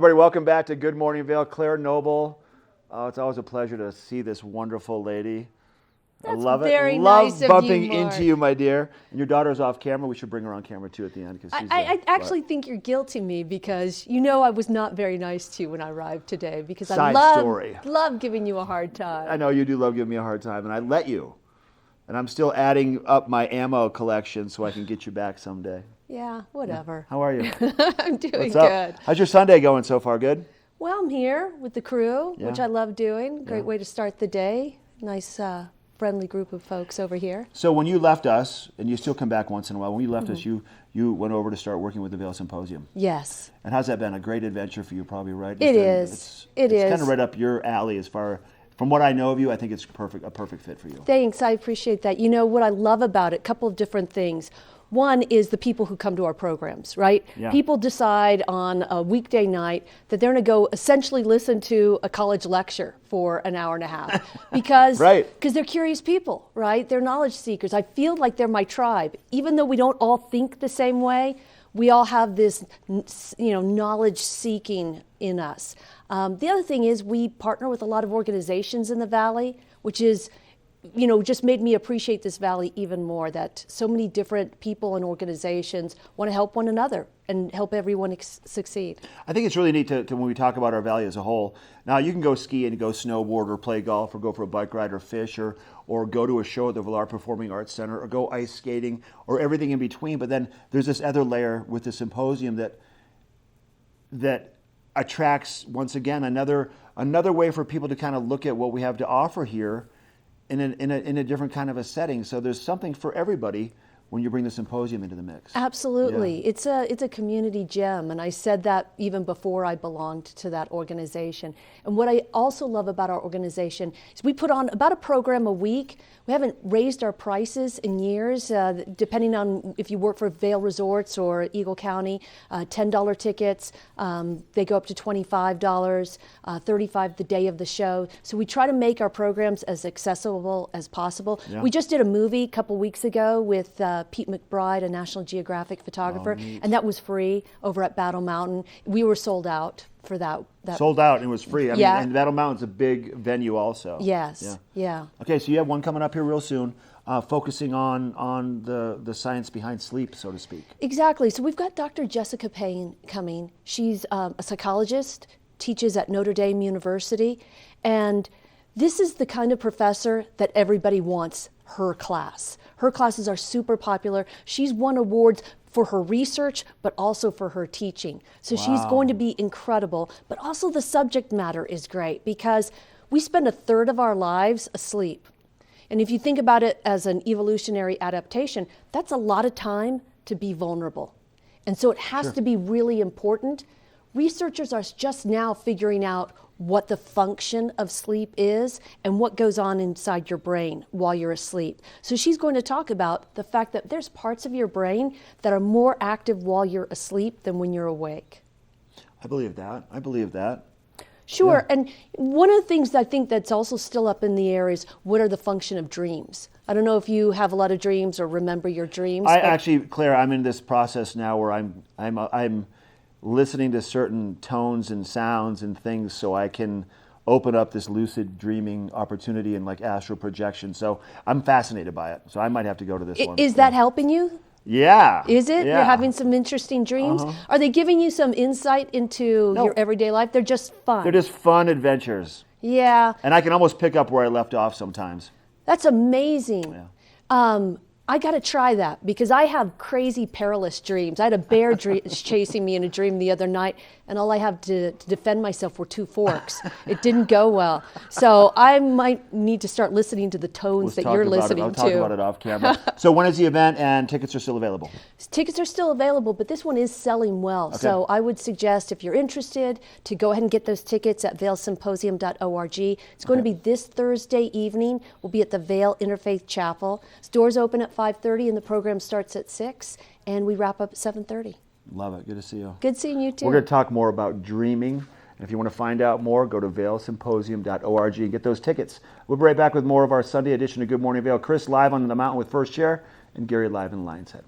Everybody, welcome back to Good Morning Vail. Claire Noble. It's always a pleasure to see this wonderful lady. That's I love it. very Love nice of bumping you, Mark. into you, my dear. And your daughter's off camera. We should bring her on camera too at the end. I actually think you're guilting me because you know I was not very nice to you when I arrived today because Side I story. love giving you a hard time. I know you do love giving me a hard time, and I let you. And I'm still adding up my ammo collection so I can get you back someday. Yeah, whatever. How are you? I'm doing What's up? good. How's your Sunday going so far? Good? Well, I'm here with the crew, which Yeah. I love doing. Great Yeah. way to start the day. Nice, friendly group of folks over here. So when you left us, and you still come back once in a while, when you left us, you went over to start working with the Vail Symposium. Yes. And how's that been? A great adventure for you, probably, right? It is. It's kind of right up your alley as far. From what I know of you, I think it's a perfect fit for you. Thanks, I appreciate that. You know what I love about it, a couple of different things. One is the people who come to our programs, right? Yeah. People decide on a weekday night that they're going to go essentially listen to a college lecture for an hour and a half because Right. they're curious people, right? They're knowledge seekers. I feel like they're my tribe. Even though we don't all think the same way, we all have this, knowledge seeking in us. The other thing is we partner with a lot of organizations in the Valley, which is just made me appreciate this Valley even more, that so many different people and organizations want to help one another and help everyone succeed. I think it's really neat to when we talk about our valley as a whole. Now, you can go ski and go snowboard or play golf or go for a bike ride or fish or go to a show at the Vail Performing Arts Center or go ice skating or everything in between. But then there's this other layer with the symposium that attracts, once again, another way for people to kind of look at what we have to offer here in a different kind of a setting. So there's something for everybody when you bring the symposium into the mix. Absolutely. Yeah. It's a community gem, and I said that even before I belonged to that organization. And what I also love about our organization is we put on about a program a week. We haven't raised our prices in years, depending on if you work for Vail Resorts or Eagle County. $10 tickets, they go up to $25, $35 the day of the show. So we try to make our programs as accessible as possible. Yeah. We just did a movie a couple weeks ago with Pete McBride, a National Geographic photographer, and that was free over at Battle Mountain. We were sold out for that. Sold out and it was free. I Yeah. mean, and Battle Mountain's a big venue also. Yes, yeah. Okay, so you have one coming up here real soon, focusing on the science behind sleep, so to speak. Exactly. So we've got Dr. Jessica Payne coming. She's a psychologist, teaches at Notre Dame University, and this is the kind of professor that everybody wants her class. Her classes are super popular. She's won awards for her research, but also for her teaching. So she's going to be incredible. But also the subject matter is great because we spend a third of our lives asleep. And if you think about it as an evolutionary adaptation, that's a lot of time to be vulnerable. And so it has to be really important. Researchers are just now figuring out what the function of sleep is and what goes on inside your brain while you're asleep. So she's going to talk about the fact that there's parts of your brain that are more active while you're asleep than when you're awake. I believe that. Sure, and one of the things that I think that's also still up in the air is what are the function of dreams? I don't know if you have a lot of dreams or remember your dreams. Actually, Claire, I'm in this process now where I'm listening to certain tones and sounds and things so I can open up this lucid dreaming opportunity and like astral projection. So I'm fascinated by it. So I might have to go to this one. Is that helping you? Yeah. Is it? Yeah. You're having some interesting dreams? Are they giving you some insight into your everyday life? They're just fun. They're just fun adventures. Yeah. And I can almost pick up where I left off sometimes. That's amazing. Yeah. I got to try that because I have crazy perilous dreams. I had a bear chasing me in a dream the other night, and all I have to defend myself were 2 forks. It didn't go well. So I might need to start listening to the tones that you're listening I'll to. talk about it off camera. So when is the event, and tickets are still available? Tickets are still available, but this one is selling well. Okay. So I would suggest, if you're interested, to go ahead and get those tickets at vailsymposium.org. It's going to be this Thursday evening. We'll be at the Vail Interfaith Chapel. Doors open at 5:30 and the program starts at 6, and we wrap up at 7:30. Love it. Good to see you. Good seeing you too. We're going to talk more about dreaming. And if you want to find out more, go to vailsymposium.org and get those tickets. We'll be right back with more of our Sunday edition of Good Morning Vail. Chris live on the mountain with First Chair and Gary live in Lion's Head.